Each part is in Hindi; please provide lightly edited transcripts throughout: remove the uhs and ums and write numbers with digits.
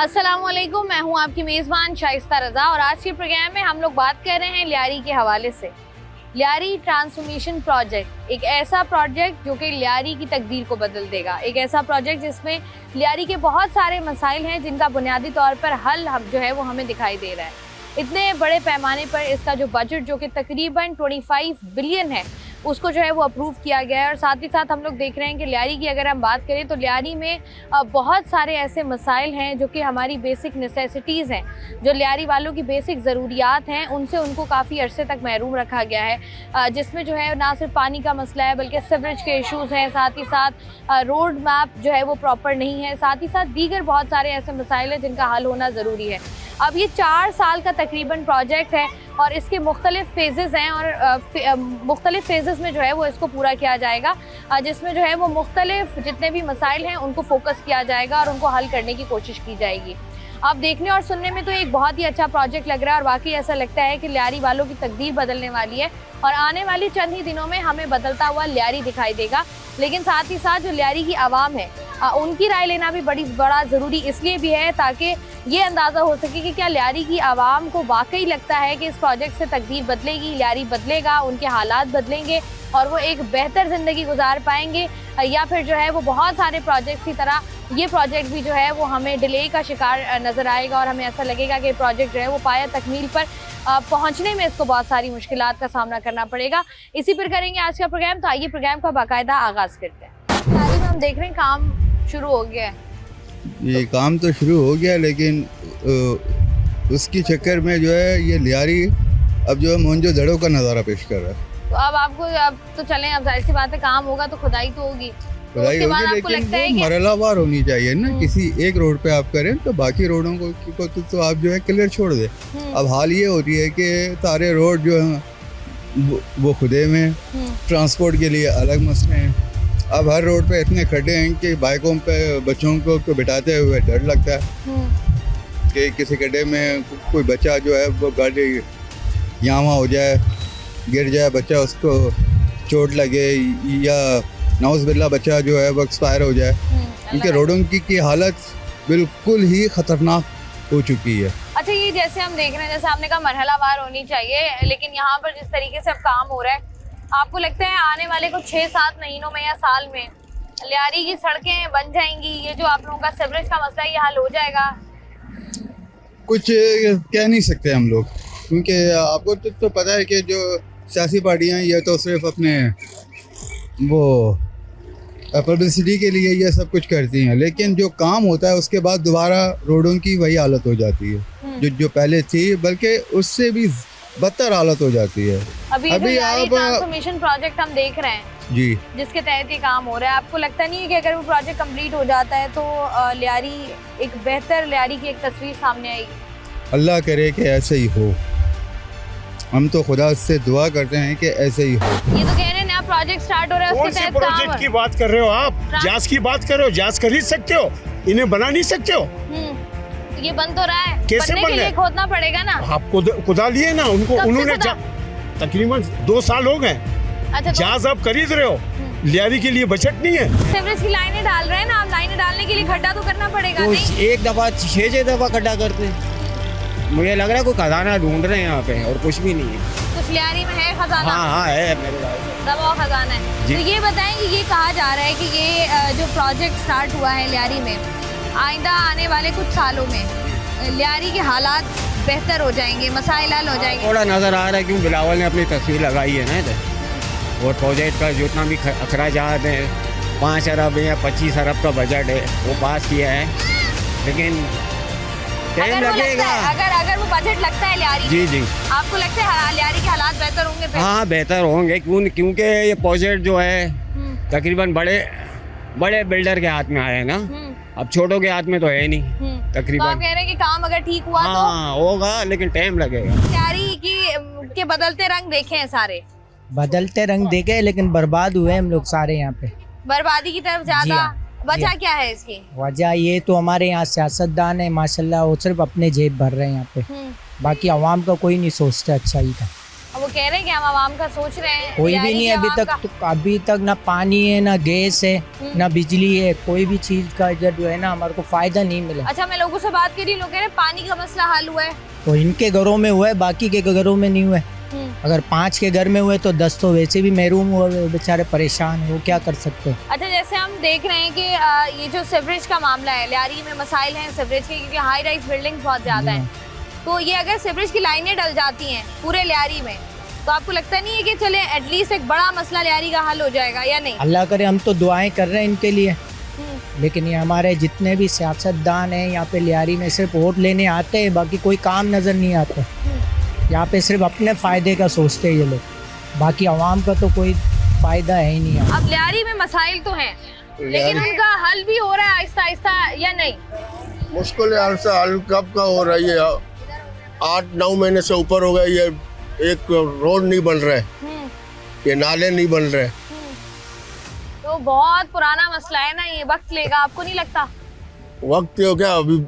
अस्सलामुअलैकुम, मैं हूं आपकी मेज़बान शाइस्ता रज़ा और आज के प्रोग्राम में हम लोग बात कर रहे हैं लियारी के हवाले से। लियारी ट्रांसफॉर्मेशन प्रोजेक्ट एक ऐसा प्रोजेक्ट जो कि लियारी की तकदीर को बदल देगा। एक ऐसा प्रोजेक्ट जिसमें लियारी के बहुत सारे मसाइल हैं जिनका बुनियादी तौर पर हल जो है वो हमें दिखाई दे रहा है। इतने बड़े पैमाने पर इसका जो बजट जो कि तकरीबन 25 बिलियन है उसको जो है वो अप्रूव किया गया है। और साथ ही साथ हम लोग देख रहे हैं कि लियारी की अगर हम बात करें तो लियारी में बहुत सारे ऐसे मसाइल हैं जो कि हमारी बेसिक नेसेसिटीज़ हैं, जो लियारी वालों की बेसिक ज़रूरियात हैं, उनसे उनको काफ़ी अरसे तक महरूम रखा गया है। जिसमें जो है ना सिर्फ पानी का मसला है बल्कि सीवरेज के इशूज़ हैं, साथ ही साथ रोड मैप जो है वो प्रॉपर नहीं है, साथ ही साथ दीगर बहुत सारे ऐसे मसाइल हैं जिनका हल होना ज़रूरी है। अब ये 4 साल का तकरीबन प्रोजेक्ट है और इसके मुख्तलिफ फेजेज़ हैं और मुख्तलिफ फेजेज़ में जो है वो इसको पूरा किया जाएगा, जिसमें जो है वो मुख्तलिफ जितने भी मसाइल हैं उनको फोकस किया जाएगा और उनको हल करने की कोशिश की जाएगी। आप देखने और सुनने में तो एक बहुत ही अच्छा प्रोजेक्ट लग रहा है और वाकई ऐसा लगता है कि लियारी वालों की तकदीर बदलने वाली है और आने वाली चंद ही दिनों में हमें बदलता हुआ लियारी दिखाई देगा। लेकिन साथ ही साथ जो लियारी की आवाम है उनकी राय लेना भी बड़ा ज़रूरी इसलिए भी है ताकि ये अंदाज़ा हो सके कि क्या लियारी की आवाम को वाकई लगता है कि इस प्रोजेक्ट से तकदीर बदलेगी, लियारी बदलेगा, उनके हालात बदलेंगे और वो एक बेहतर ज़िंदगी गुजार पाएंगे, या फिर जो है वो बहुत सारे प्रोजेक्ट की तरह ये प्रोजेक्ट भी जो है वो हमें डिले का शिकार नज़र आएगा और हमें ऐसा लगेगा कि प्रोजेक्ट जो है वो पाया तकमील पर पहुंचने में इसको बहुत सारी मुश्किलात का सामना करना पड़ेगा। इसी पर करेंगे आज का प्रोग्राम, तो आइए प्रोग्राम का बाकायदा आगाज़ करते हैं। लियारी में हम देख रहे हैं काम शुरू हो गया है। ये काम तो शुरू हो गया लेकिन उसकी चक्कर में जो है ये लियारी अब जो है मोहनजोदड़ो का नज़ारा पेश कर रहा है। तो अब तो चलें, अब जाहिर सी बात है काम होगा तो खुदाई तो होगी, खुदाई होगी लेकिन वो मरहलावार होनी चाहिए ना। किसी एक रोड पे आप करें तो बाकी रोडों को तो आप जो है क्लियर छोड़ दे। अब हाल ये होती है कि सारे रोड जो है वो खुदे में, ट्रांसपोर्ट के लिए अलग मसले हैं। अब हर रोड पे इतने खड्डे हैं कि बाइकों पे बच्चों को बिठाते हुए डर लगता है कि किसी गड्ढे में कोई बच्चा जो है वो गाड़ी यहाँ वहाँ हो जाए, गिर जाए बच्चा, उसको चोट लगे या नाउज़ बिल्ला बच्चा जो है वो एक्सपायर हो जाए। क्योंकि रोडों की हालत बिल्कुल ही ख़तरनाक हो चुकी है। अच्छा, ये जैसे हम देख रहे हैं, जैसे आपने कहा मरहलावार होनी चाहिए, लेकिन यहाँ पर जिस तरीके से अब काम हो रहा है, आपको लगता है आने वाले कुछ 6-7 महीनों में या साल में लियारी की सड़कें बन जाएंगी? ये जो आप लोगों का सीवरेज का मसला ये हल हो जाएगा? कुछ कह नहीं सकते हम लोग, क्योंकि आपको तो पता है कि जो सियासी पार्टियां ये तो सिर्फ अपने वो पब्लिसिटी के लिए ये सब कुछ करती हैं, लेकिन जो काम होता है उसके बाद दोबारा रोडों की वही हालत हो जाती है जो पहले थी, बल्कि उससे भी बदतर हालत हो जाती है। अभी आप ट्रांसफॉर्मेशन प्रोजेक्ट हम देख रहे हैं जी, जिसके तहत ये काम हो रहा है, आपको लगता नहीं है कि अगर वो प्रोजेक्ट कंप्लीट हो जाता है तो लियारी एक बेहतर लियारी की एक तस्वीर सामने आएगी? अल्लाह करे कि ऐसे ही हो, हम तो खुदा से दुआ करते हैं कि ऐसे ही हो। ये तो कह रहे हैं नया प्रोजेक्ट स्टार्ट हो रहा है, उसके तहत काम प्रोजेक्ट की बात कर रहे हो आप? जांच की बात कर रहे हो? जांच खरीद सकते हो, इन्हें बना नहीं सकते हो? ये बन तो रहा है, कैसे बनने के लिए खोदना पड़ेगा ना। आपको खुदा लिए ना उनको, उन्होंने तकरीबन 2 साल हो गए। अच्छा, जांच आप खरीद रहे हो, लियारी के लिए बजट नहीं है। सीवरेज की लाइनें डाल रहे हैं ना आप, लाइनें डालने के लिए खड्डा तो करना पड़ेगा। तो नहीं, एक दफा 6 दफा खड्डा करते हैं। मुझे लग रहा है कोई खजाना ढूंढ रहे हैं यहाँ पे और कुछ भी नहीं है। कुछ लियारी में है खजाना? हाँ है, मेरे दबा खजाना है। तो ये बताएं कि ये कहा जा रहा है कि ये जो प्रोजेक्ट स्टार्ट हुआ है लियारी में, आइंदा आने वाले कुछ सालों में लियारी के हालात बेहतर हो जाएंगे, मसाइल हल हो जाएंगे? थोड़ा नज़र आ रहा है, क्यों बिलावल ने अपनी तस्वीर लगाई है ना इधर, और प्रोजेक्ट का जितना भी अखराजात है 5 अरब या 25 अरब का बजट है वो पास किया है, लेकिन टाइम लगेगा। अगर वो बजट लगता है लियारी, जी आपको लगता है लियारी के हालात बेहतर होंगे? हाँ बेहतर होंगे, क्योंकि ये प्रोजेक्ट जो है तकरीबन बड़े बिल्डर के हाथ में आया है ना, अब छोटों के हाथ में तो है नहीं तकरीबन। तो आप कह रहे हैं कि काम अगर ठीक हुआ तो होगा, लेकिन टाइम लगेगा। लियारी के बदलते रंग देखे हैं सारे, बदलते रंग देखे, लेकिन बर्बाद हुए हम लोग सारे यहाँ पे, बर्बादी की तरफ ज्यादा। वजह क्या है इसकी? वजह ये तो हमारे यहाँ सियासतदान है माशाल्लाह, वो सिर्फ अपने जेब भर रहे हैं यहाँ पे, बाकी आवाम का कोई नहीं सोचता अच्छाई का। अब वो कह रहे हैं कि हम आवाम का सोच रहे हैं। कोई भी लियारी नहीं के अभी आवाम तक, का। तो अभी तक ना पानी है, ना गैस है, ना बिजली है, कोई भी चीज का इधर जो है ना हमारे को फायदा नहीं मिला। अच्छा, मैं लोगों से बात करी, लोग कह रहे हैं पानी का मसला हल हुआ है। तो इनके घरों में हुआ है, बाकी के घरों में नहीं हुआ है। अगर 5 के घर में हुए तो 10 तो वैसे भी महरूम हुए, बेचारे परेशान हैं, वो क्या कर सकते हैं। अच्छा, जैसे हम देख रहे हैं कि ये जो सीवरेज का मामला है, लियारी में मसाइल हैं सीवरेज के, क्योंकि हाई राइज बिल्डिंग्स बहुत ज़्यादा हैं। तो ये अगर सीवरेज की लाइनें डल जाती हैं पूरे लियारी में, तो आपको लगता नहीं है कि चले एटलीस्ट एक बड़ा मसला लियारी का हल हो जाएगा, या नहीं? अल्लाह करे, हम तो दुआएं कर रहे हैं इनके लिए, लेकिन ये हमारे जितने भी सियासतदान हैं यहाँ पे लियारी में सिर्फ वोट लेने आते हैं, बाकी कोई काम नज़र नहीं आता। यहाँ पे सिर्फ अपने फ़ायदे का सोचते हैं ये लोग, बाकी आवाम का तो कोई फ़ायदा है ही नहीं है। अब लियारी में मसाइल तो हैं, लेकिन उनका हल भी हो रहा है आहिस्ता आहिस्ता, या नहीं? मुश्किल हाल से हल कब का हो रही है? 8-9 महीने से ऊपर हो गया, ये एक रोड नहीं बन रहा है, ये नाले नहीं बन रहे। तो बहुत पुराना मसला है ना, ये वक्त लेगा, आपको नहीं लगता? वक्त हो क्या अभी,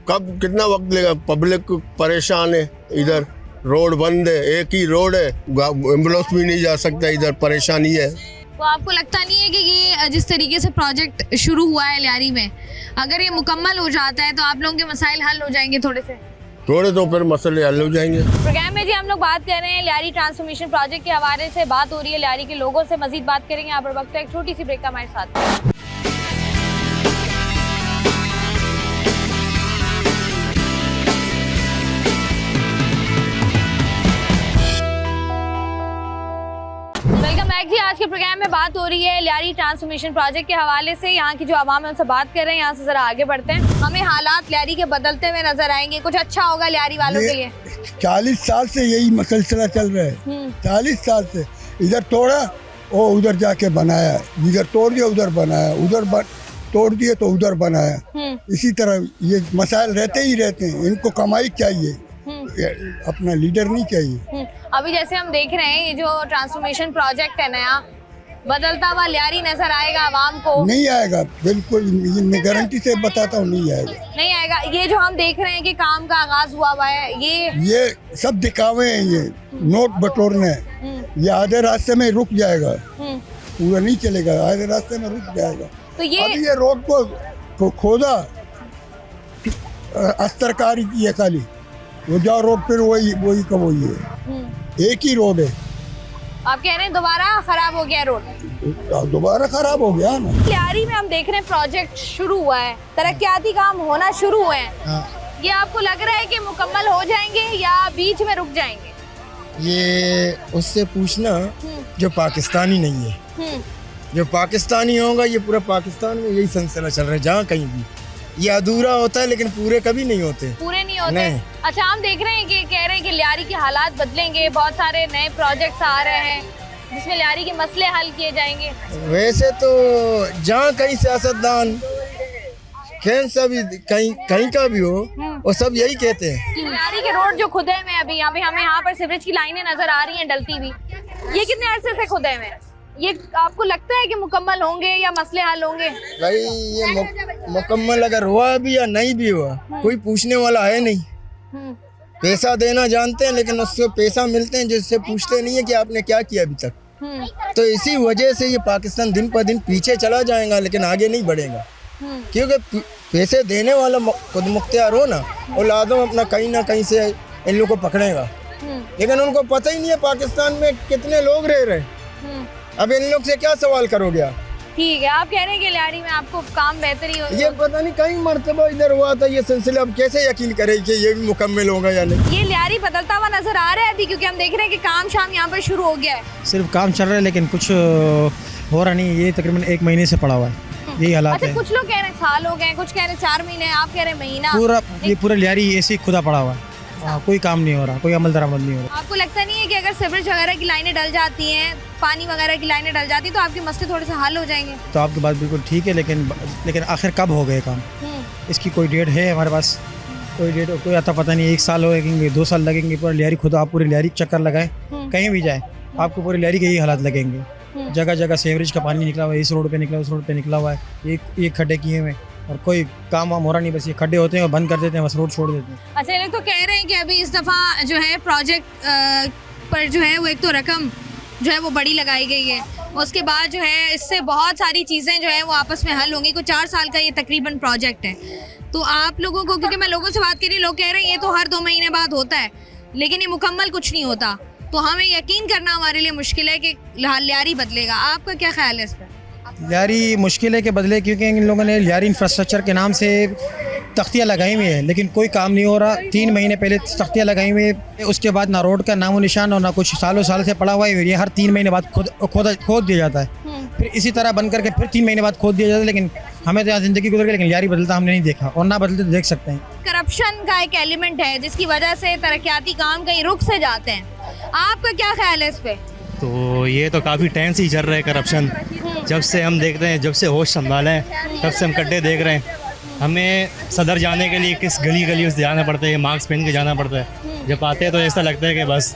कब कितना वक्त लेगा? पब्लिक परेशान है, इधर रोड बंद है, एक ही रोड है, एम्बुलेंस भी नहीं जा सकता, इधर परेशानी है। तो आपको लगता नहीं है कि ये जिस तरीके से प्रोजेक्ट शुरू हुआ है लियारी में, अगर ये मुकम्मल हो जाता है तो आप लोगों के मसाइल हल हो जाएंगे थोड़े से? थोड़े तो फिर मसले हल हो जाएंगे। प्रोग्राम में जी हम लोग बात कर रहे हैं लियारी ट्रांसफॉर्मेशन प्रोजेक्ट के हवाले से, बात हो रही है लियारी के लोगों से, मजीद बात करेंगे। यहाँ पर वक्त है एक छोटी सी ब्रेक का हमारे साथ। वेलकम बैक जी। आज के प्रोग्राम में बात हो रही है लियारी ट्रांसफॉर्मेशन प्रोजेक्ट के हवाले से। यहाँ की जो आवाम है उनसे बात कर रहे हैं, यहाँ से जरा आगे बढ़ते हैं। हमें हालात लियारी के बदलते हुए नजर आएंगे, कुछ अच्छा होगा लियारी वालों के लिए? 40 साल से यही मसलसिला चल रहा है। 40 साल से इधर तोड़ा वो उधर जाके बनाया, इधर तोड़ दिया उधर बनाया, उधर तोड़ दिए तो उधर बनाया। इसी तरह ये मसाइल रहते ही रहते हैं। इनको कमाई चाहिए, अपना लीडर नहीं चाहिए। अभी जैसे हम देख रहे हैं ये जो ट्रांसफॉर्मेशन प्रोजेक्ट है नया, बदलता हुआ लियारी नजर आएगा आवाम को? नहीं आएगा, बिल्कुल मैं गारंटी से बताता हूँ, नहीं आएगा। नहीं आएगा। ये जो हम देख रहे हैं कि काम का आगाज हुआ है, ये सब दिखावे हैं, ये नोट बटोरने, ये आधे रास्ते में रुक जाएगा, पूरा नहीं चलेगा, आधे रास्ते में रुक जाएगा। तो ये रोड को खोदा, अस्तरकारी की है खाली, वो जाओ रोड पर वही का वही है, एक ही रोड है। आप कह रहे हैं दोबारा खराब हो गया रोड? दोबारा खराब हो गया ना। लियारी में हम देख रहे हैं प्रोजेक्ट शुरू हुआ है, तरक्याती काम होना शुरू हुए हैं। ये आपको लग रहा है कि मुकम्मल हो जाएंगे या बीच में रुक जाएंगे? ये उससे पूछना जो पाकिस्तानी नहीं है। जो पाकिस्तानी होगा, ये पूरा पाकिस्तान में यही सिलसिला चल रहा है, जहाँ कहीं भी ये अधूरा होता है, लेकिन पूरे कभी नहीं होते। पूरे नहीं होते? नहीं। अच्छा, हम देख रहे हैं कि कह रहे हैं कि लियारी के हालात बदलेंगे, बहुत सारे नए प्रोजेक्ट्स आ रहे हैं जिसमें लियारी के मसले हल किए जाएंगे। वैसे तो जहाँ कहीं सियासतदान खैर सब कहीं का भी हो, वो सब यही कहते हैं। लियारी के रोड जो खुदे में अभी हमें यहाँ पर सीवरेज की लाइनें नजर आ रही हैं डलती हुई, ये कितने अरसे से खुदे में? ये आपको लगता है कि मुकम्मल होंगे या मसले हल होंगे? भाई ये मुकम्मल अगर हुआ भी या नहीं भी हुआ, कोई पूछने वाला है नहीं। पैसा देना जानते हैं, लेकिन उससे पैसा मिलते हैं जिससे पूछते नहीं है कि आपने क्या किया अभी तक। तो इसी वजह से ये पाकिस्तान दिन पर दिन पीछे चला जाएगा, लेकिन आगे नहीं बढ़ेगा। क्योंकि पैसे देने वाला खुद मुख्तियार हो ना, औलादों अपना कहीं ना कहीं से इन लोगों को पकड़ेगा, लेकिन उनको पता ही नहीं है पाकिस्तान में कितने लोग रह रहे। अब इन लोग से क्या सवाल करोगे आप? ठीक है, आप कह रहे हैं कि लियारी में आपको काम बेहतरी हो? ये पता नहीं कई मरतबा इधर हुआ था ये सिलसिला, अब कैसे यकीन करें कि ये भी मुकम्मल होगा या नहीं। ये लियारी बदलता हुआ नजर आ रहा है अभी, क्योंकि हम देख रहे हैं कि काम शाम यहाँ पर शुरू हो गया है। सिर्फ काम चल रहा है, लेकिन कुछ हो रहा नहीं। ये तकरीबन 1 महीने से पड़ा हुआ है, यही हालात अच्छा, है। कुछ लोग कह रहे हैं साल हो गए, कुछ कह रहे हैं 4 महीने, आप कह रहे हैं महीना। पूरा लियारी ऐसे ही खुदा पड़ा हुआ है। कोई काम नहीं हो रहा, कोई अमल दरामद नहीं हो रहा। आपको लगता नहीं है कि अगर सीवरेज वगैरह की लाइनें डल जाती हैं, पानी वगैरह की लाइनें डल जाती, तो आपके मसले थोड़े से हल हो जाएंगे? तो आपकी बात बिल्कुल ठीक है, लेकिन आखिर कब हो गए काम? इसकी कोई डेट है हमारे पास? कोई डेट कोई आता पता नहीं। 1 साल लगेंगे, 2 साल लगेंगे। पूरा लियारी खुद आप पूरे लियारी चक्कर लगाए, कहीं भी जाए आपको पूरे लियारी के यही हालात लगेंगे। जगह जगह सीवरेज का पानी निकला हुआ है, इस रोड पे निकला, उस रोड पे निकला हुआ है। एक खड्डे किए हुए और कोई काम वाम हो रहा नहीं, बस ये खड्डे होते हैं और बंद कर देते हैं, बस रोड छोड़ देते हैं। अच्छा, ये लोग तो कह रहे हैं कि अभी इस दफ़ा जो है प्रोजेक्ट पर जो है वो एक तो रकम जो है वो बड़ी लगाई गई है, उसके बाद जो है इससे बहुत सारी चीज़ें जो है वो आपस में हल होंगी। कुछ 4 साल का ये तकरीबन प्रोजेक्ट है। तो आप लोगों को, क्योंकि मैं लोगों से बात कर रही, लोग कह रहे हैं ये तो हर 2 महीने बाद होता है, लेकिन ये मुकम्मल कुछ नहीं होता। तो हमें यकीन करना हमारे लिए मुश्किल है कि लियारी बदलेगा। आपका क्या ख्याल है इस पर? लियारी मुश्किल है कि बदले, क्योंकि इन लोगों ने लियारी इंफ्रास्ट्रक्चर के नाम से तख्तियाँ लगाई हुई है, लेकिन कोई काम नहीं हो रहा। 3 महीने पहले तख्तियाँ लगाई हुई है, उसके बाद ना रोड का नामो निशान और ना कुछ, सालों साल से पड़ा हुआ है। ये हर 3 महीने बाद खोद दिया जाता है, फिर इसी तरह बंद करके फिर 3 महीने बाद खोद दिया जाता है। लेकिन हमें तो यहाँ ज़िंदगी गुजर गई, लेकिन लियारी बदलता हमने नहीं देखा, और ना बदलते तो देख सकते हैं। करप्शन का एक एलिमेंट है जिसकी वजह से तरक्याती काम कहीं रुक से जाते हैं। आपका क्या ख्याल है इस पे? तो ये तो काफ़ी टाइम से ही चल रहा है करप्शन। जब से हम देख रहे हैं, जब से होश संभाला है, तब से हम गड्ढे देख रहे हैं। हमें सदर जाने के लिए किस गली गली से जाना पड़ता है, मास्क पहन के जाना पड़ता है। जब आते हैं तो ऐसा लगता है कि बस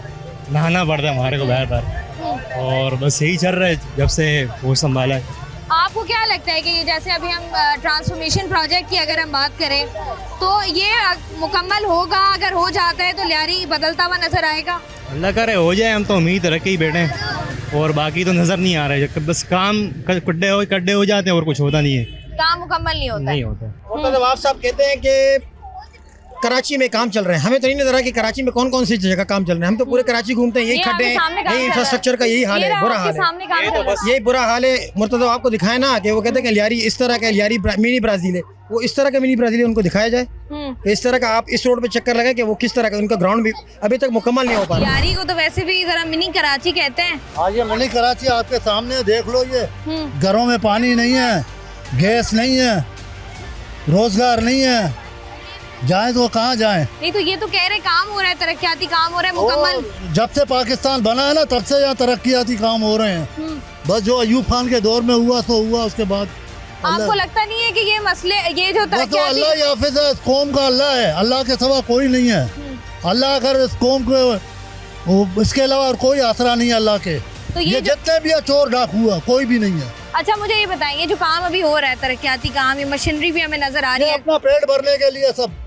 नहाना पड़ता है हमारे को बार बार, और बस यही चल रहा है जब से होश संभाला है। आपको क्या लगता है कि ये जैसे अभी हम ट्रांसफॉर्मेशन प्रोजेक्ट की अगर हम बात करें तो ये मुकम्मल होगा? अगर हो जाता है तो लियारी बदलता हुआ नजर आएगा? अल्लाह करे हो जाए, हम तो उम्मीद रख के ही बैठे हैं, और बाकी तो नज़र नहीं आ रहा है। बस काम कड्ढे हो जाते हैं और कुछ होता नहीं है, काम मुकम्मल नहीं होता। नहीं होता। और नवाब साहब कहते हैं कि कराची में काम चल रहे हैं, हमें तो नहीं नजर आ कि कराची में कौन कौन सी जगह काम चल रहे हैं। हम तो पूरे कराची घूमते हैं, यही खड्डे हैं, यही इंफ्रास्ट्रक्चर का यही हाल है, बुरा हाल है, यही बुरा हाल है। मुर्तज़ा आपको दिखाए ना कि वो कहते हैं कि लियारी इस तरह का, लियारी मिनी ब्राज़ील है, वो इस तरह का मिनी ब्राज़ील है, उनको दिखाया जाए कि इस तरह का आप इस रोड पे चक्कर लगाए कि वो किस तरह का, उनका ग्राउंड भी अभी तक मुकम्मल नहीं हो पा रहा। लियारी को तो वैसे भी जरा मिनी कराची कहते हैं। आज ये मिनी कराची आपके सामने देख लो, ये घरों में पानी नहीं है, गैस नहीं है, रोजगार नहीं है, जाए तो कहाँ जाए? नहीं तो ये तो कह रहे काम हो रहा है, तरक्याती काम हो रहा है मुकम्मल। जब से पाकिस्तान बना है ना, तब से यहाँ तरक्याती काम हो रहे हैं। बस जो अयूब खान के दौर में हुआ तो हुआ, उसके बाद आपको लगता नहीं है कि ये मसले, ये जो बस तो अल्लाह ही हाफिज है, इस कौम का अल्लाह है, अल्लाह के सिवा कोई नहीं है। अल्लाह अगर इस कौम को, इसके अलावा और कोई आसरा नहीं है अल्लाह के। तो ये जितने भी है चोर डाकू है, कोई भी नहीं है। अच्छा मुझे ये बताइए, जो काम अभी हो रहा है तरक्याती काम, ये मशीनरी भी हमें नजर आ रही है, अपना पेट भरने के लिए सब,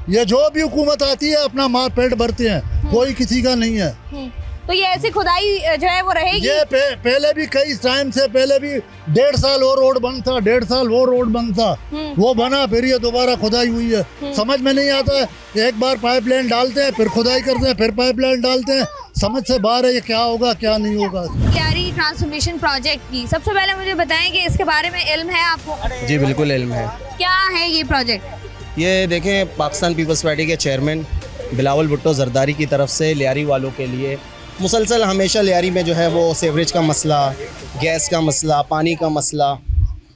ये जो भी हुकूमत आती है अपना माल पेट भरते हैं, कोई किसी का नहीं है। तो ये ऐसी खुदाई जो है वो रहेगी? ये पहले भी कई टाइम से पहले भी 1.5 साल वो रोड बंद था, 1.5 साल वो रोड बंद था, वो बना, फिर ये दोबारा खुदाई हुई है। समझ में नहीं आता है, एक बार पाइपलाइन डालते हैं, फिर खुदाई करते हैं, फिर पाइपलाइन डालते हैं, समझ से बाहर है ये क्या होगा क्या नहीं होगा। लियारी ट्रांसफॉर्मेशन प्रोजेक्ट की सबसे पहले मुझे बताएं कि इसके बारे में इल्म है आपको? जी बिल्कुल इल्म है। क्या है ये प्रोजेक्ट? ये देखें, पाकिस्तान पीपल्स पार्टी के चेयरमैन बिलावल भुट्टो जरदारी की तरफ से लियारी वालों के लिए मुसलसल हमेशा लियारी में जो है वो सीवरेज का मसला, गैस का मसला, पानी का मसला,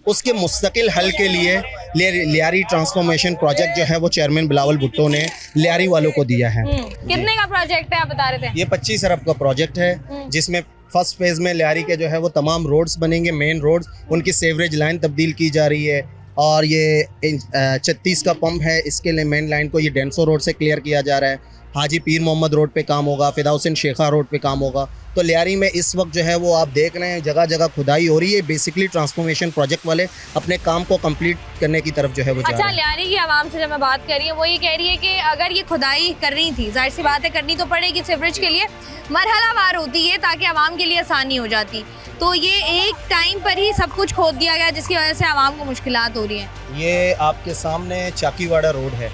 उसके मुस्तकिल हल के लिए लियारी ट्रांसफॉर्मेशन प्रोजेक्ट जो है वो चेयरमैन बिलावल भुट्टो ने लियारी वालों को दिया है। कितने का प्रोजेक्ट है आप बता रहे थे? ये 25 अरब का प्रोजेक्ट है, जिसमें फर्स्ट फेज़ में लियारी के जो है वो तमाम रोड्स बनेंगे, मेन रोड्स, उनकी सीवरेज लाइन तब्दील की जा रही है, और ये 36 का पंप है, इसके लिए मेन लाइन को ये डेंसो रोड से क्लियर किया जा रहा है। हाजी पीर मोहम्मद रोड पे काम होगा, फिदा हुसैन शेखा रोड पे काम होगा। तो लियारी में इस वक्त जो है वो आप देख रहे हैं जगह जगह खुदाई हो रही है। बेसिकली ट्रांसफॉर्मेशन प्रोजेक्ट वाले अपने काम को कंप्लीट करने की तरफ जो है वो जा रहे हैं। लियारी की आवाम से जब मैं बात कर रही हूँ, वो ये कह रही है कि अगर ये खुदाई करनी थी, जाहिर सी बात है करनी तो पड़ेगी, सीवरेज के लिए मरहलावार होती है ताकि आवाम के लिए आसानी हो जाती। तो ये एक टाइम पर ही सब कुछ खोद दिया गया, जिसकी वजह से आवाम को मुश्किलात हो रही हैं। ये आपके सामने चाकीवाड़ा रोड है,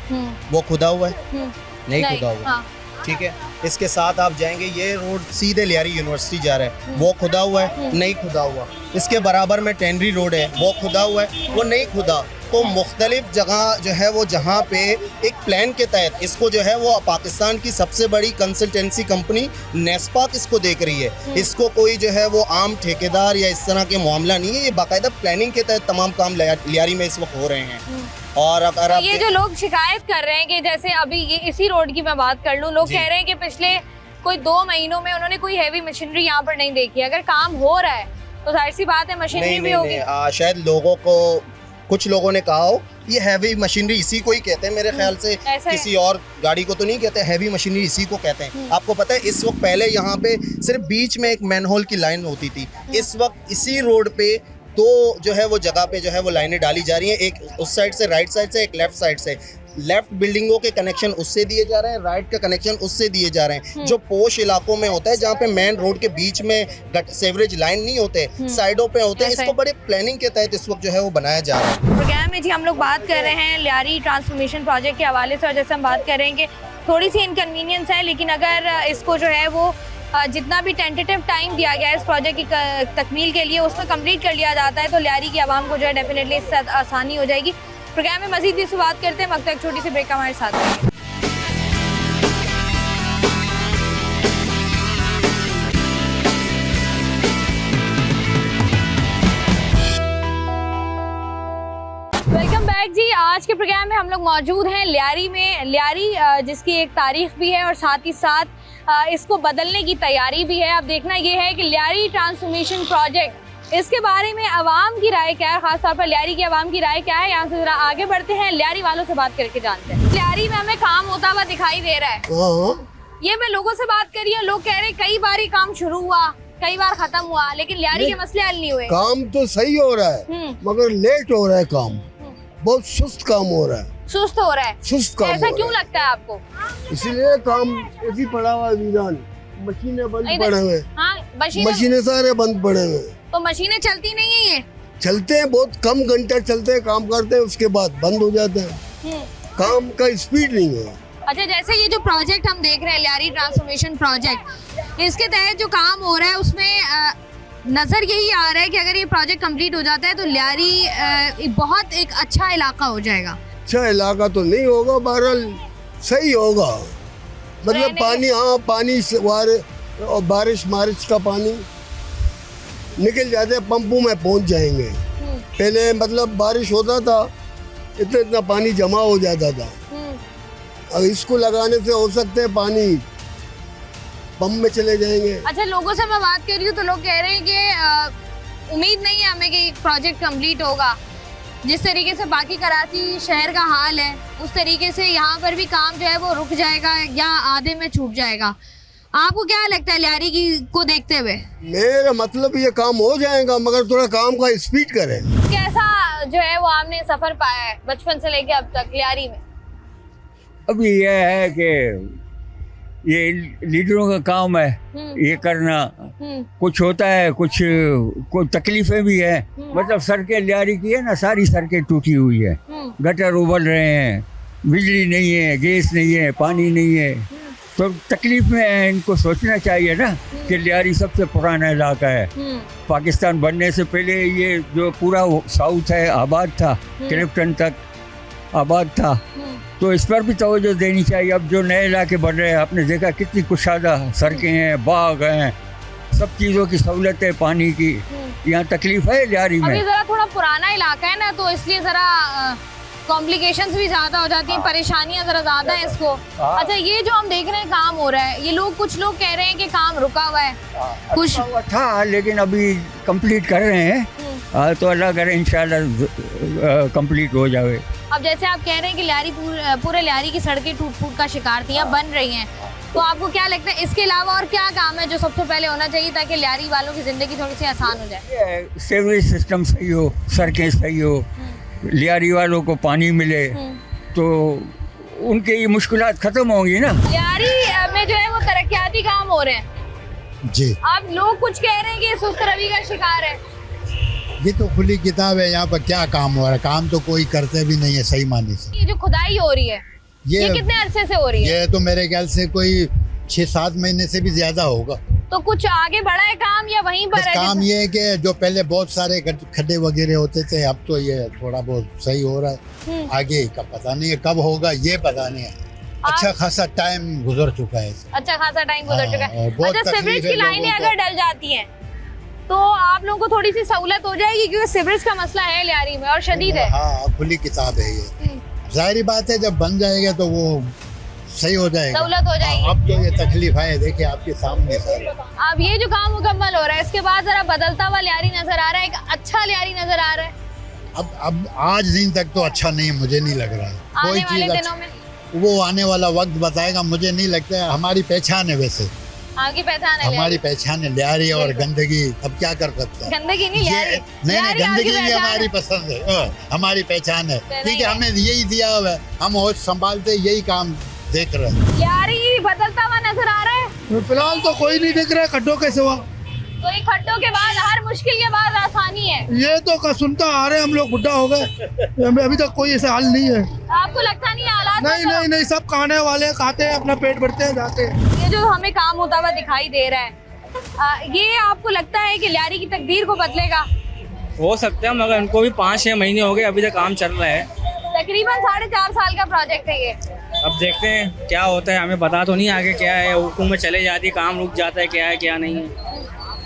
वो खुदा हुआ है? नहीं खुदा हुआ, ठीक है। इसके साथ आप जाएंगे, ये रोड सीधे लियारी यूनिवर्सिटी जा रहा है, वो खुदा हुआ है? नहीं खुदा हुआ। इसके बराबर में टेनरी रोड है, वो खुदा हुआ है? वो नहीं खुदा। तो मुख्तलिफ जगह जो है वो जहाँ पे एक प्लान के तहत इसको जो है वो पाकिस्तान की सबसे बड़ी कंसल्टेंसी कंपनी नेस्पाक इसको देख रही है। इसको कोई जो है वो आम ठेकेदार या इस तरह के मामला नहीं है, ये बाकायदा प्लानिंग के तहत तमाम काम लियारी में इस वक्त हो रहे हैं। और अगर आप ये जो लोग शिकायत कर रहे हैं कि जैसे अभी ये इसी रोड की मैं बात कर लूँ, लोग कह रहे हैं कि पिछले कोई 2 महीनों में उन्होंने कोई हैवी मशीनरी यहाँ पर नहीं देखी। अगर काम हो रहा है तो जाहिर सी बात है मशीनरी भी होगी। शायद लोगों को, कुछ लोगों ने कहा हो ये हैवी मशीनरी इसी को ही कहते हैं, मेरे ख्याल से किसी और गाड़ी को तो नहीं कहते, हैवी मशीनरी इसी को कहते हैं। आपको पता है इस वक्त, पहले यहाँ पे सिर्फ बीच में एक मैनहोल की लाइन होती थी, इस वक्त इसी रोड पे तो जो है वो जगह पे जो है वो लाइनें डाली जा रही हैं, एक उस साइड से राइट साइड से, एक लेफ्ट साइड से, लेफ्ट बिल्डिंगों के कनेक्शन उससे दिए जा रहे हैं, राइट का कनेक्शन उससे दिए जा रहे हैं। जो पोश इलाकों में होता है जहाँ पे मेन रोड के बीच में सेवरेज लाइन नहीं होते, साइडों पे होते हैं, इसको बड़े प्लानिंग के तहत इस वक्त जो है वो बनाया जा रहा है। प्रोग्राम में जी हम लोग बात कर रहे हैं लियारी ट्रांसफॉर्मेशन प्रोजेक्ट के हवाले से, और जैसे हम बात कर रहे हैं कि थोड़ी सी इनकन्वीनियंस है, लेकिन अगर इसको जो है वो जितना भी टेंटेटिव टाइम दिया गया है इस प्रोजेक्ट की तकमील के लिए उसमें कंप्लीट कर लिया जाता है तो लियारी की आवाम को जो है डेफिनेटली इससे आसानी हो जाएगी। प्रोग्राम में मजीद इस बात करते हैं, वक्त एक छोटी सी ब्रेक हमारे साथ है। वेलकम बैक जी। आज के प्रोग्राम में हम लोग मौजूद हैं लियारी में। लियारी जिसकी एक तारीख भी है और साथ ही साथ इसको बदलने की तैयारी भी है। अब देखना ये है कि लियारी ट्रांसफॉर्मेशन प्रोजेक्ट, इसके बारे में आवाम की राय क्या है, खासतौर पर लियारी की आवाम की राय क्या है। यहाँ से जरा आगे बढ़ते हैं, लियारी वालों से बात करके जानते हैं। लियारी में हमें काम होता हुआ दिखाई दे रहा है। ये मैं लोगों से बात कर रही हूँ, लोग कह रहे कई बार ये काम शुरू हुआ, कई बार खत्म हुआ, लेकिन लियारी के मसले हल नहीं हुए। काम तो सही हो रहा है मगर लेट हो रहा है, काम बहुत सुस्त काम हो रहा है। सुस्त हो रहा है? सुस्त काम ऐसा क्यों लगता है आपको? इसलिए काम ऐसी पड़ा हुआ वीरान, मशीनें बंद पड़े हुए। हाँ, मशीनें सारे बंद पड़े हुए। तो मशीनें चलती नहीं है ये? चलते हैं, बहुत कम घंटे चलते हैं, काम करते हैं, उसके बाद बंद हो जाते हैं। काम का स्पीड नहीं है। अच्छा, जैसे ये जो प्रोजेक्ट हम देख रहे हैं लियारी ट्रांसफॉर्मेशन प्रोजेक्ट, इसके तहत जो काम हो रहा है उसमें नज़र यही आ रहा है कि अगर ये प्रोजेक्ट कंप्लीट हो जाता है तो लियारी बहुत एक अच्छा इलाका हो जाएगा। अच्छा इलाका तो नहीं होगा, बहरहाल सही होगा। मतलब पानी, हाँ पानी से और बारिश का पानी निकल जाते हैं, पंपों में पहुंच जाएंगे। पहले मतलब बारिश होता था, इतना पानी जमा हो जाता था। अब इसको लगाने से हो सकते हैं पानी पंप में चले जाएंगे। अच्छा, लोगों से मैं बात कर रही हूँ तो लोग कह रहे हैं कि उम्मीद नहीं है हमें कि प्रोजेक्ट कंप्लीट होगा। जिस तरीके से बाकी कराची शहर का हाल है उस तरीके से यहाँ पर भी काम जो है वो रुक जाएगा या आधे में छूट जाएगा। आपको क्या लगता है लियारी की को देखते हुए? मेरा मतलब ये काम हो जाएगा मगर थोड़ा काम का स्पीड करें। कैसा जो है वो आपने सफर पाया है बचपन से लेके अब तक लियारी में? अभी यह है कि ये लीडरों का काम है ये करना। कुछ होता है, कुछ तकलीफें भी है। मतलब सड़कें लियारी की है ना, सारी सड़कें टूटी हुई है, गटर उबल रहे हैं, बिजली नहीं है, गैस नहीं है, पानी नहीं है, तो तकलीफ में है। इनको सोचना चाहिए ना कि लियारी सबसे पुराना इलाका है। पाकिस्तान बनने से पहले ये जो पूरा साउथ है आबाद था, क्लिफ्टन तक आबाद था, तो इस पर भी तवज्जो देनी चाहिए। अब जो नए इलाके बन रहे हैं, आपने देखा कितनी कुशादा सड़कें हैं, बाग हैं, सब चीज़ों की सहूलत है, पानी की। यहाँ तकलीफ है लियारी में। अभी ज़रा थोड़ा पुराना इलाका है ना, तो इसलिए ज़रा कॉम्प्लिकेशंस भी ज़्यादा हो जाती हैं, परेशानियाँ ज़रा ज़्यादा है इसको। अच्छा, ये जो हम देख रहे हैं काम हो रहा है, ये कुछ लोग कह रहे हैं कि काम रुका हुआ है, कुछ था लेकिन अभी कंप्लीट कर रहे हैं, तो अल्लाह करे इंशाल्लाह कंप्लीट हो जाए। अब जैसे आप कह रहे हैं कि लियारी पूरे लियारी की सड़कें टूट फूट का शिकार थी, अब बन रही हैं, तो आपको क्या लगता है इसके अलावा और क्या काम है जो सबसे पहले होना चाहिए ताकि लियारी वालों की ज़िंदगी थोड़ी सी आसान हो जाए? सीवरेज सिस्टम सही हो, सड़कें सही हो, लियारी वालों को पानी मिले तो उनके ये मुश्किलात ख़त्म होंगी ना। लियारी में जो है वो तरक्याती काम हो रहे हैं जी। आप लोग कुछ कह रहे हैं कि सुस्त रवि का शिकार है। ये तो खुली किताब है, यहाँ पर क्या काम हो रहा है? काम तो कोई करते भी नहीं है सही माने से। ये जो खुदाई हो रही है ये कितने अरसे से हो रही है? ये तो मेरे ख्याल से कोई 6-7 महीने से भी ज्यादा होगा। तो कुछ आगे बढ़ा है काम या वहीं पर है? काम ये है कि जो पहले बहुत सारे खड्डे वगैरह होते थे, अब तो ये थोड़ा बहुत सही हो रहा है। आगे का पता नहीं है कब होगा, ये पता नहीं है। अच्छा खासा टाइम गुजर चुका है। अच्छा खासा टाइम गुजर चुका है। अच्छा, सीवरेज की लाइनें अगर डल जाती हैं तो आप लोगों को थोड़ी सी सहूलत हो जाएगी, क्योंकि सीवरेज का मसला है लियारी में और शदीद है। हाँ, खुली किताब है ये। जाहिर बात है जब बन जाएगा तो वो सही हो जाएगा, सहूलत हो जाएगी। अब तो ये तकलीफ है, देखिए आपके सामने सारे। अब ये जो काम मुकम्मल हो रहा है इसके बाद जरा बदलता हुआ लियारी नजर आ रहा है, एक अच्छा लियारी नजर आ रहा है। अब आज दिन तक तो अच्छा नहीं, मुझे नहीं लग रहा है। आने कोई वाले चीज दिनों में वो आने वाला वक्त बताएगा, मुझे नहीं लगता है। हमारी पहचान है वैसे, आपकी पहचान है हमारी पहचान है लियारी और गंदगी। अब क्या कर सकते हैं? गंदगी नहीं ये लियारी। नहीं लियारी गंदगी आपकी भी पहचान हमारी है। पसंद है, हमारी पहचान है। चलो ठीक है, ये। हमें यही दिया हुआ है, हम होश संभालते यही काम देख रहे हैं। लियारी बदलता हुआ नजर आ रहा है। फिलहाल तो कोई नहीं दिख रहा है खड्डों के सिवा। तो इन खड्डों के बाद हर मुश्किल के बाद आसानी है। ये तो सुनता आ रहे हैं हम लोग, बुढ़ा हो गए, अभी तक कोई ऐसा हल नहीं है। आपको लगता नहीं है हालात नहीं में तो- नहीं नहीं, सब खाने वाले खाते हैं, अपना पेट भरते हैं, जाते हैं। ये जो हमें काम होता हुआ दिखाई दे रहा है, ये आपको लगता है कि लियारी की तकदीर को बदलेगा? हो सकता है, मगर उनको भी 5-6 महीने हो गए, अभी तक काम चल रहा है। तकरीबन 4.5 साल का प्रोजेक्ट है ये। अब देखते हैं क्या होता है, हमें पता तो नहीं आगे क्या है, हुकूमत चले जाती है, काम रुक जाता है, क्या है क्या नहीं है।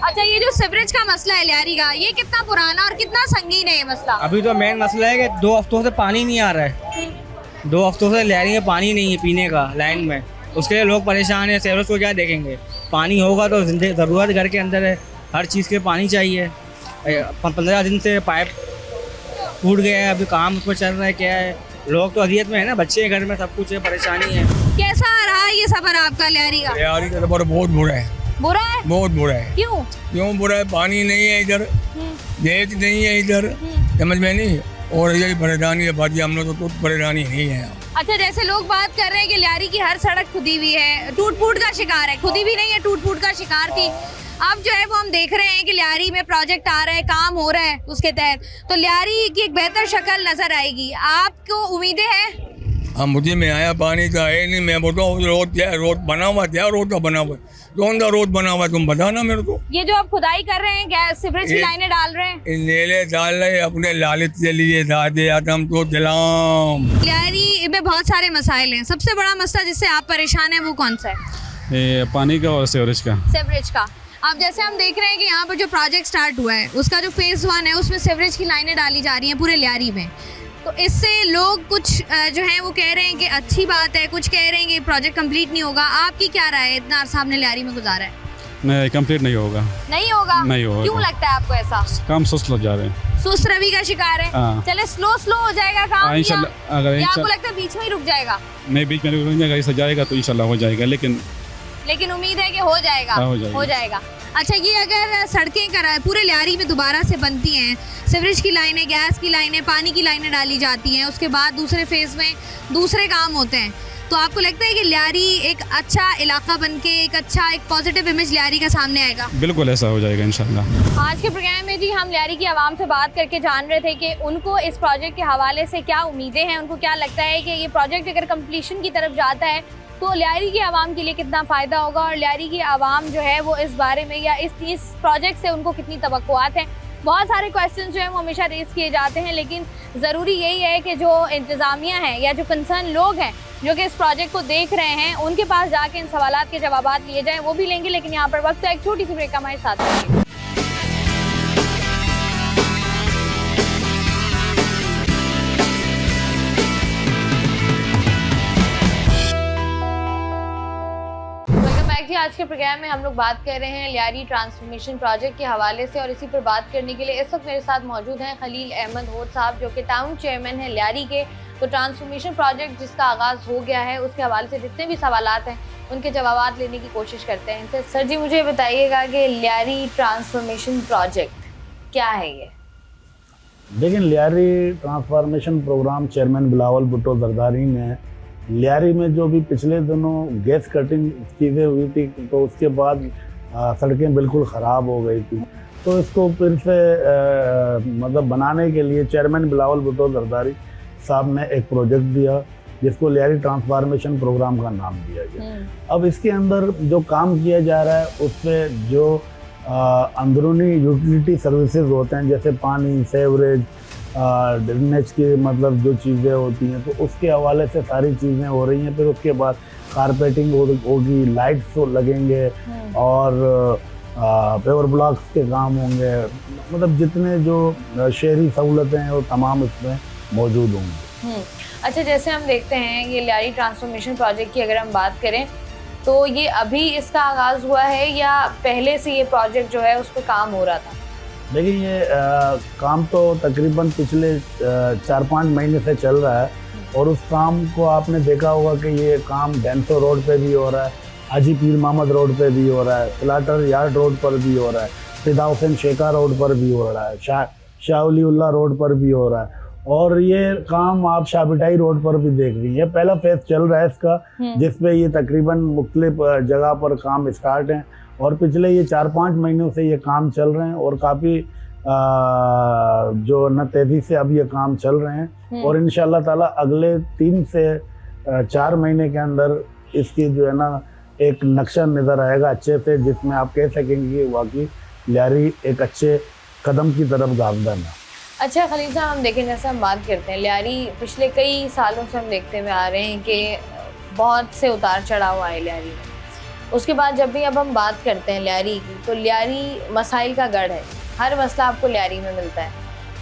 अच्छा, ये जो सीवरेज का मसला है लियारी का, ये कितना पुराना और कितना संगीन है ये मसला? अभी तो मेन मसला है कि 2 हफ्तों से पानी नहीं आ रहा है। 2 हफ्तों से लियारी में पानी नहीं है पीने का लाइन में, उसके लिए लोग परेशान हैं। सेवरेज को क्या देखेंगे? पानी होगा तो ज़रूरत घर के अंदर है, हर चीज़ के पानी चाहिए। 15 दिन से पाइप टूट गया है, अभी काम उसमें चल रहा है, क्या है, लोग तो अजियत में है ना, बच्चे घर में, सब कुछ है, परेशानी है। कैसा रहा ये सफर आपका लियारी का? लियारी का सफर बहुत बुरा है, बुरा है? बहुत बुरा है। क्यों बुरा है? पानी नहीं है इधर, गेट नहीं है इधर, समझ में नहीं, और यही परेशानी है बाकी, हम लोग तो कुछ परेशानी नहीं है। अच्छा, जैसे लोग बात कर रहे हैं कि लियारी की हर सड़क खुदी हुई है, टूट फूट का शिकार है, खुदी भी नहीं है, टूट फूट का शिकार थी। अब जो है वो हम देख रहे हैं कि लियारी में प्रोजेक्ट आ रहा है, काम हो रहा है उसके तहत, तो लियारी की एक बेहतर शक्ल नजर आएगी। आपको उम्मीदें हैं? हाँ, मुझे में आया पानी का है नहीं, मैं बोलता हूँ रोड क्या है, रोड बना हुआ, क्या रोड का बना हुआ, कौन सा रोड बना हुआ, तुम बताना मेरे को। ये जो आप खुदाई कर रहे हैं, गैस सीवरेज की लाइनें डाल रहे हैं, नेले डाल रहे अपने लालच के लिए, दादे आदम तो दिलाम। लियारी में बहुत सारे मसाइल हैं, सबसे बड़ा मसला जिससे आप परेशान हैं वो कौन सा है? पानी का और सीवरेज का। सीवरेज का। अब जैसे हम देख रहे हैं कि यहाँ पर जो प्रोजेक्ट स्टार्ट हुआ है, उसका जो फेज़ 1 है, उसमें सीवरेज की लाइनें डाली जा रही हैं पूरे लियारी में। तो इससे लोग कुछ जो हैं वो कह रहे हैं कि अच्छी बात है, कुछ कह रहे हैं कि प्रोजेक्ट कंप्लीट नहीं होगा। आपकी क्या राय है? इतना अरसा आपने लियारी में गुजारा है। नहीं, कंप्लीट नहीं होगा। नहीं होगा? नहीं होगा। क्यों लगता है आपको ऐसा? काम सुस्त लग जा रहे हैं। सुस्त रवि का शिकार है। हाँ। चले स्लो हो जाएगा काम, इंशाल्लाह, अगर या आपको लगता है बीच में ही रुक जाएगा? नहीं, बीच में रुक जाएगा, ऐसा जाएगा तो इंशाल्लाह हो जाएगा, लेकिन उम्मीद है कि हो जाएगा। हाँ, हो जाएगा। अच्छा, ये अगर सड़कें पूरे लियारी में दोबारा से बनती हैं, सीवरेज की लाइनें, गैस की लाइनें, पानी की लाइनें डाली जाती हैं, उसके बाद दूसरे फेज़ में दूसरे काम होते हैं, तो आपको लगता है कि लियारी एक अच्छा इलाका बन के एक पॉजिटिव इमेज लियारी का सामने आएगा? बिल्कुल ऐसा हो जाएगा इंशाल्लाह। आज के प्रोग्राम में जी हम लियारी की आवाम से बात करके जान रहे थे कि उनको इस प्रोजेक्ट के हवाले से क्या उम्मीदें हैं, उनको क्या लगता है कि ये प्रोजेक्ट अगर कंप्लीशन की तरफ जाता है तो लियारी की आवाम के लिए कितना फ़ायदा होगा, और लियारी की आवाम जो है वो इस बारे में या इस प्रोजेक्ट से उनको कितनी तवक्कुआत हैं। बहुत सारे क्वेश्चन जो हैं वो हमेशा रेज़ किए जाते हैं, लेकिन ज़रूरी यही है कि जो इंतज़ामिया है या जो कंसर्न लोग हैं जो कि इस प्रोजेक्ट को देख रहे हैं, उनके पास जाके इन सवालात के जवाबात लिए जाएँ, वो भी लेंगे। लेकिन यहाँ पर वक्त है एक छोटी सी ब्रेक का, हमारे साथ रहिए। आज के प्रोग्राम में हम लोग बात कर रहे हैं लियारी ट्रांसफॉर्मेशन प्रोजेक्ट के हवाले से, और इसी पर बात करने के लिए इस वक्त मेरे साथ मौजूद हैं खलील अहमद होद साहब, जो कि टाउन चेयरमैन हैं लियारी के। तो ट्रांसफॉर्मेशन प्रोजेक्ट जिसका आगाज़ हो गया है, उसके हवाले से जितने भी सवालात हैं उनके जवाब लेने की कोशिश करते हैं इनसे। सर जी, मुझे बताइएगा कि लियारी ट्रांसफॉर्मेशन प्रोजेक्ट क्या है ये? लेकिन Lyari transformation program chairman Bilawal Bhutto Zardari ने लियारी में जो भी पिछले दिनों गैस कटिंग चीज़ें हुई थी, तो उसके बाद सड़कें बिल्कुल ख़राब हो गई थी, तो इसको फिर से मतलब बनाने के लिए चेयरमैन बिलावल भुट्टो जरदारी साहब ने एक प्रोजेक्ट दिया जिसको लियारी ट्रांसफॉर्मेशन प्रोग्राम का नाम दिया गया। अब इसके अंदर जो काम किया जा रहा है उस पर जो अंदरूनी यूटिलिटी सर्विसेज होते हैं, जैसे पानी, सेवरेज, ड्रेनेज की मतलब जो चीज़ें होती हैं, तो उसके हवाले से सारी चीज़ें हो रही हैं। फिर उसके बाद कारपेटिंग होगी, लाइट्स लगेंगे और पेवर ब्लॉक्स के काम होंगे, मतलब जितने जो शहरी सहूलतें हैं वो तमाम इसमें मौजूद होंगी। अच्छा, जैसे हम देखते हैं ये लियारी ट्रांसफॉर्मेशन प्रोजेक्ट की अगर हम बात करें तो ये अभी इसका आगाज़ हुआ है या पहले से ये प्रोजेक्ट जो है उस पर काम हो रहा था? देखिए, ये काम तो तकरीबन पिछले 4-5 महीने से चल रहा है, और उस काम को आपने देखा होगा कि ये काम डेंसो रोड पे भी हो रहा है, हाजी पीर मोहम्मद रोड पे भी हो रहा है, स्लाटर यार्ड रोड पर भी हो रहा है, फिदा हुसैन शेखा रोड पर भी हो रहा है, शाह वलीउल्लाह रोड पर भी हो रहा है, और ये काम आप शाबिटाई रोड पर भी देख रही हैं। पहला फेज चल रहा है इसका, जिसपे ये तकरीबन मुख्तलिफ जगह पर काम स्टार्ट हैं, और पिछले ये 4-5 महीनों से ये काम चल रहे हैं, और काफ़ी जो न तेज़ी से अब ये काम चल रहे हैं, और इंशाल्लाह ताला अगले 3 से 4 महीने के अंदर इसकी जो है ना एक नक्शा नज़र आएगा अच्छे से, जिसमें आप कह सकेंगे कि वाकई लियारी एक अच्छे कदम की तरफ गामदन है। अच्छा खलील साहब, हम देखें जैसे हम बात करते हैं लियारी, पिछले कई सालों से हम देखते हुए आ रहे हैं कि बहुत से उतार चढ़ाव आए लियारी में। उसके बाद जब भी अब हम बात करते हैं लियारी की, तो लियारी मसाइल का गढ़ है, हर मसला आपको लियारी में मिलता है।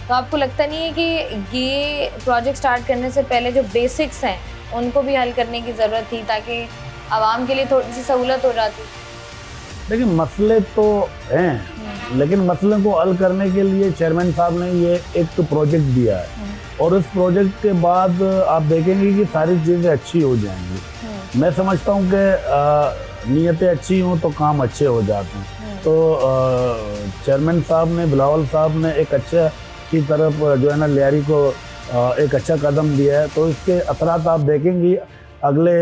तो आपको लगता नहीं है कि ये प्रोजेक्ट स्टार्ट करने से पहले जो बेसिक्स हैं उनको भी हल करने की ज़रूरत थी, ताकि आवाम के लिए थोड़ी सी सहूलत हो जाती? देखिए मसले तो हैं, लेकिन मसले को हल करने के लिए चेयरमैन साहब ने ये एक तो प्रोजेक्ट दिया है, और उस प्रोजेक्ट के बाद आप देखेंगे कि सारी चीज़ें अच्छी हो जाएंगी। मैं समझता हूँ कि नीयतें अच्छी हों तो काम अच्छे हो जाते हैं। तो चेयरमैन साहब ने, बिलावल साहब ने एक अच्छा की तरफ जो है ना लियारी को एक अच्छा कदम दिया है, तो इसके असरात आप देखेंगे अगले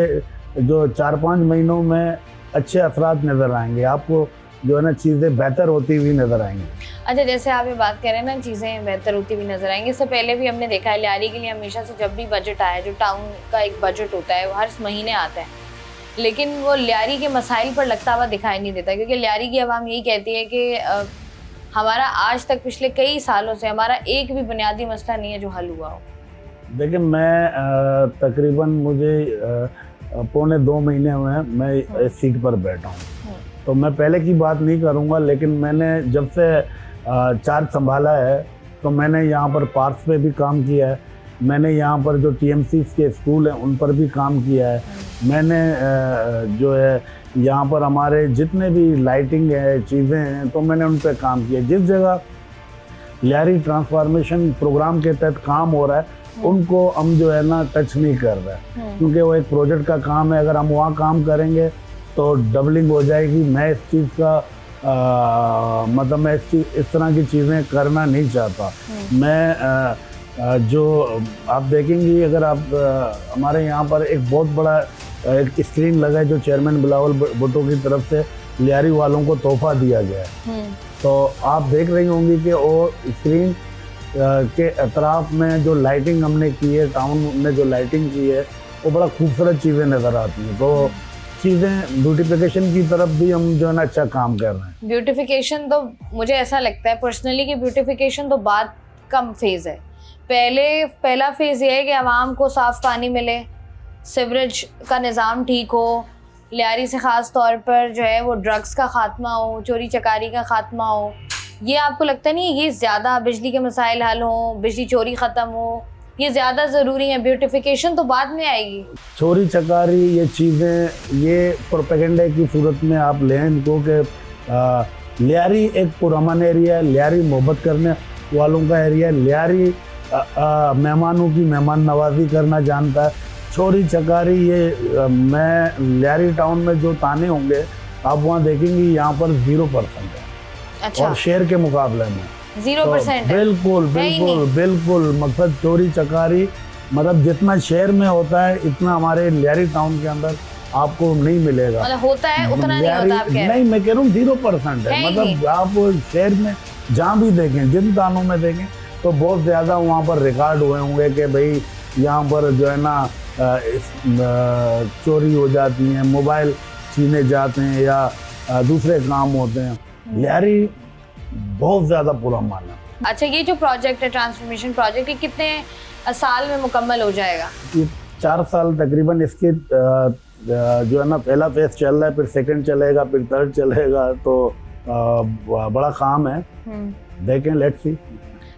जो 4-5 महीनों में अच्छे असरात नज़र आएंगे आपको, जो है ना चीज़ें बेहतर होती हुई नज़र आएंगी। अच्छा, जैसे आप ये बात कर रहे हैं ना चीज़ें बेहतर होती हुई नज़र आएंगी, इससे पहले भी हमने देखा है लियारी के लिए हमेशा से जब भी बजट आया, जो टाउन का एक बजट होता है वो हर महीने आता है, लेकिन वो लियारी के मसाइल पर लगता हुआ दिखाई नहीं देता, क्योंकि लियारी की आवाम यही कहती है कि हमारा आज तक पिछले कई सालों से हमारा एक भी बुनियादी मसला नहीं है जो हल हुआ हो। देखिए मैं तकरीबन मुझे 1.25 महीने हुए हैं मैं इस सीट पर बैठा हूँ, तो मैं पहले की बात नहीं करूँगा, लेकिन मैंने जब से चार्ज संभाला है तो मैंने यहाँ पर पार्क्स पे भी काम किया है, मैंने यहाँ पर जो TMC के स्कूल हैं उन पर भी काम किया है, मैंने जो है यहाँ पर हमारे जितने भी लाइटिंग है चीज़ें हैं तो मैंने उन पर काम किया। जिस जगह लियारी ट्रांसफॉर्मेशन प्रोग्राम के तहत काम हो रहा है उनको हम जो है ना टच नहीं कर रहे हैं, क्योंकि वो एक प्रोजेक्ट का काम है। अगर हम वहाँ काम करेंगे तो डबलिंग हो जाएगी। मैं इस चीज़ का मतलब मैं इस तरह की चीज़ें करना नहीं चाहता। मैं जो आप देखेंगी, अगर आप हमारे यहाँ पर एक बहुत बड़ा एक स्क्रीन लगा है जो चेयरमैन बिलावल भुट्टो की तरफ से लियारी वालों को तोहफा दिया गया है, तो आप देख रही होंगी कि वो स्क्रीन के अतराफ में जो लाइटिंग हमने की है, टाउन में जो लाइटिंग की है, वो बड़ा खूबसूरत चीज़ें नज़र आती हैं। तो चीज़ें ब्यूटिफिकेशन की तरफ भी हम जो है ना अच्छा काम कर रहे हैं। ब्यूटिफिकेशन तो मुझे ऐसा लगता है पर्सनली कि ब्यूटिफिकेशन तो बाद का फेज़ है। पहला फेज़ ये है कि आवाम को साफ़ पानी मिले, सीवरेज का निज़ाम ठीक हो, लियारी से ख़ास तौर पर जो है वो ड्रग्स का ख़ात्मा हो, चोरी चकारी का ख़ात्मा हो। ये आपको लगता नहीं है ये ज़्यादा, बिजली के मसाइल हल हों, बिजली चोरी ख़त्म हो, ये ज़्यादा ज़रूरी है? ब्यूटिफिकेशन तो बाद में आएगी। चोरी चकारी ये चीज़ें ये प्रोपेगेंडे की सूरत में आप लें इनको कि लियारी एक पुरअमन एरिया है, लियारी मोहब्बत करने वालों का एरिया है, लियारी मेहमानों की मेहमान नवाजी करना जानता है। चोरी चकारी ये मैं लियारी टाउन में जो ताने होंगे आप वहाँ देखेंगी यहाँ पर 0% है। अच्छा। और शहर के मुकाबले में 0% तो बिल्कुल बिल्कुल बिल्कुल मतलब चोरी चकारी मतलब जितना शहर में होता है इतना हमारे लियारी टाउन के अंदर आपको नहीं मिलेगा। मतलब होता है उतना नहीं होता, आप कह रहे हैं? नहीं, मैं कह रहा हूँ 0% है। मतलब आप शहर में जहाँ भी देखें, जिन थानों में देखें तो बहुत ज़्यादा वहाँ पर रिकॉर्ड हुए होंगे कि भाई यहाँ पर जो है ना चोरी हो जाती हैं, मोबाइल छीने जाते हैं या दूसरे काम होते हैं। लियारी बहुत ज़्यादा बुरा माना। अच्छा, ये जो प्रोजेक्ट है ट्रांसफॉर्मेशन प्रोजेक्ट, ये कितने साल में मुकम्मल हो जाएगा? ये 4 साल तकरीबन इसके जो है ना पहला फेज चल रहा है, फिर सेकंड चलेगा, फिर थर्ड चलेगा, तो बड़ा काम है। देखें, लेट्स सी।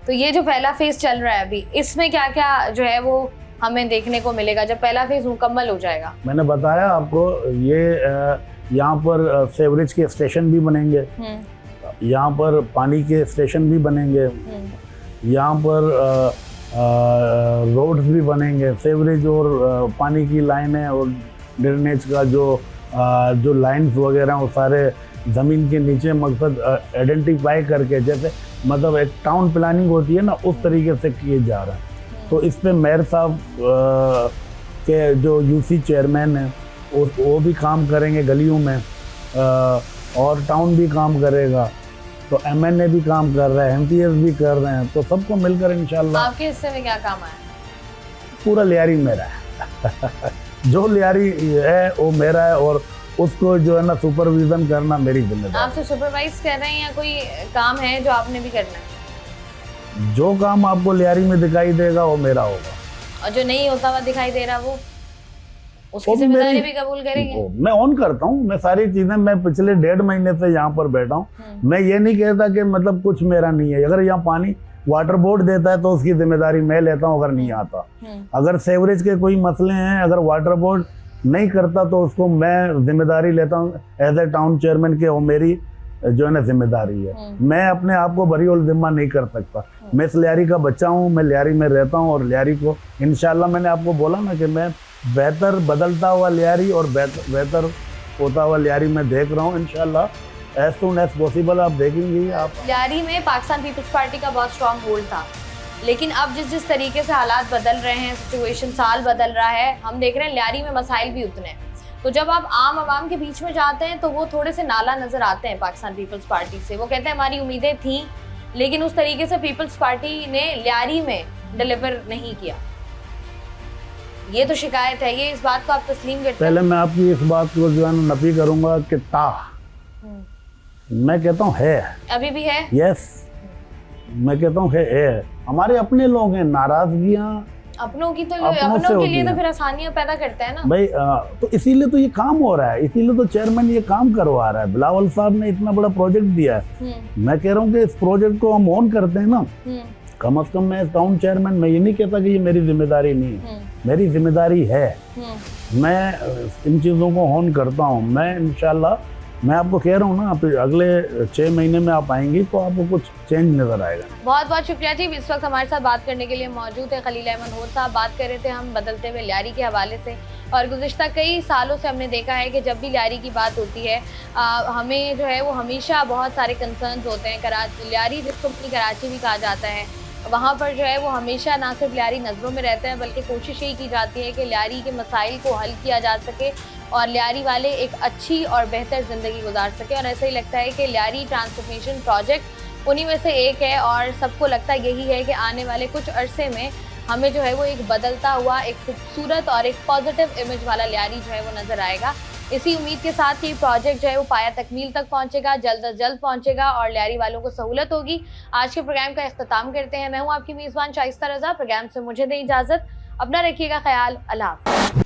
तो ये जो पहला फेज चल रहा है अभी, इसमें क्या क्या जो है वो हमें देखने को मिलेगा जब पहला फेज मुकम्मल हो जाएगा? मैंने बताया आपको, ये यहाँ पर सेवरेज के स्टेशन भी बनेंगे, यहाँ पर पानी के स्टेशन भी बनेंगे, यहाँ पर रोड्स भी बनेंगे, सेवरेज और पानी की लाइनें और ड्रेनेज का जो जो लाइंस वगैरह वो सारे ज़मीन के नीचे मकसद आइडेंटिफाई करके, जैसे मतलब एक टाउन प्लानिंग होती है ना, उस तरीके से किए जा रहा है। तो इस पे मेयर साहब के जो यूसी चेयरमैन हैं वो भी काम करेंगे गलियों में, और टाउन भी काम करेगा, तो एमएनए भी काम कर रहा है, एमपीएस भी कर रहे हैं, तो सबको मिलकर इंशाल्लाह। आपके हिस्से में क्या काम आया? पूरा लियारी मेरा है जो लियारी है वो मेरा है, और उसको जो है ना सुपरविजन करना मेरी जिम्मेदारी। आप तो सुपरवाइज कर रहे हैं या कोई काम है जो आपने भी करना है? जो काम आपको लियारी में दिखाई देगा वो मेरा होगा, और जो नहीं होता हुआ दिखाई दे रहा वो उसकी जिम्मेदारी भी कबूल करेंगे? मैं ऑन करता हूँ, मैं सारी चीजें, मैं पिछले 1.5 महीने से यहाँ पर बैठा हूँ। मैं ये नहीं कहता कि मतलब कुछ मेरा नहीं है। अगर यहाँ पानी वाटर बोर्ड देता है तो उसकी जिम्मेदारी मैं लेता हूँ, अगर नहीं आता। अगर सेवरेज के कोई मसले हैं, अगर वाटर बोर्ड नहीं करता तो उसको मैं जिम्मेदारी लेता हूँ एज ए टाउन चेयरमैन के, वो मेरी जो है ना जिम्मेदारी है। मैं अपने आप को बरी और जिम्मा नहीं कर सकता। मैं इस लियारी का बच्चा हूँ, मैं लियारी में रहता हूँ, और लियारी को इंशाल्लाह, मैंने आपको बोला ना कि मैं बेहतर बदलता हुआ लियारी और बेहतर होता हुआ लियारी में देख रहा हूँ इंशाल्लाह। एज सून एज पॉसिबल आप देखेंगे। आप लियारी में पाकिस्तान पीपल्स पार्टी का बहुत स्ट्रॉन्ग होल्ड था, लेकिन अब जिस तरीके से हालात बदल रहे हैं, सिचुएशन साल बदल रहा है, हम देख रहे हैं लियारी में मसाइल भी उतने हैं। तो जब आप आम आवाम के बीच में जाते हैं तो वो थोड़े से नाला नजर आते हैं पाकिस्तान पीपल्स पार्टी से। वो कहते हैं हमारी उम्मीदें थी, लेकिन उस तरीके से पीपल्स पार्टी ने लियारी में डिलीवर नहीं किया। ये तो शिकायत है, ये इस बात को आप तस्लीम करते हैं? पहले मैं आपकी इस बात को जो है नफी करूंगा कि मैं कहता हूँ है, अभी भी है। यस, मैं कहता हूँ है। हमारे अपने लोग हैं, नाराजगियाँ अपनों की तो अपनों के लिए तो फिर आसानियां पैदा करते हैं ना भाई। तो इसीलिए तो ये काम हो रहा है, इसीलिए तो चेयरमैन ये काम करवा रहा है। बिलावल साहब ने इतना बड़ा प्रोजेक्ट दिया है। मैं कह रहा हूँ कि इस प्रोजेक्ट को हम ऑन करते हैं ना, कम से कम मैं टाउन चेयरमैन, मैं ये नहीं कहता कि ये मेरी जिम्मेदारी नहीं है, मेरी जिम्मेदारी है। मैं इन चीज़ों को ऑन करता हूँ। मैं इंशाल्लाह, मैं आपको कह रहा हूँ ना, आप अगले 6 महीने में आप आएंगी तो आपको कुछ चेंज नजर आएगा। बहुत बहुत शुक्रिया जी, इस वक्त हमारे साथ बात करने के लिए मौजूद है खलील अहमद होद साहब। बात कर रहे थे हम बदलते हुए लियारी के हवाले से, और गुज़िश्ता कई सालों से हमने देखा है कि जब भी लियारी की बात होती है हमें जो है वो हमेशा बहुत सारे कंसर्न्स होते हैं। लियारी जिसको अपनी कराची भी कहा जाता है, वहाँ पर जो है वो हमेशा ना सिर्फ लियारी नज़रों में रहते हैं, बल्कि कोशिश यही की जाती है कि लियारी के मसाइल को हल किया जा सके और लियारी वाले एक अच्छी और बेहतर ज़िंदगी गुजार सके। और ऐसा ही लगता है कि लियारी ट्रांसफॉर्मेशन प्रोजेक्ट उन्हीं में से एक है, और सबको लगता यही है कि आने वाले कुछ अरसे में हमें जो है वो एक बदलता हुआ, एक खूबसूरत और एक पॉजिटिव इमेज वाला लियारी जो है वो नज़र आएगा। इसी उम्मीद के साथ ये प्रोजेक्ट जो है वो पाया तकमील तक पहुंचेगा, जल्द अज जल्द पहुंचेगा और लियारी वालों को सहूलत होगी। आज के प्रोग्राम का इख्तिताम करते हैं। मैं हूं आपकी मेज़बान शाइस्ता रज़ा। प्रोग्राम से मुझे दें इजाज़त, अपना रखिएगा ख्याल। अल्लाह हाफ़िज़।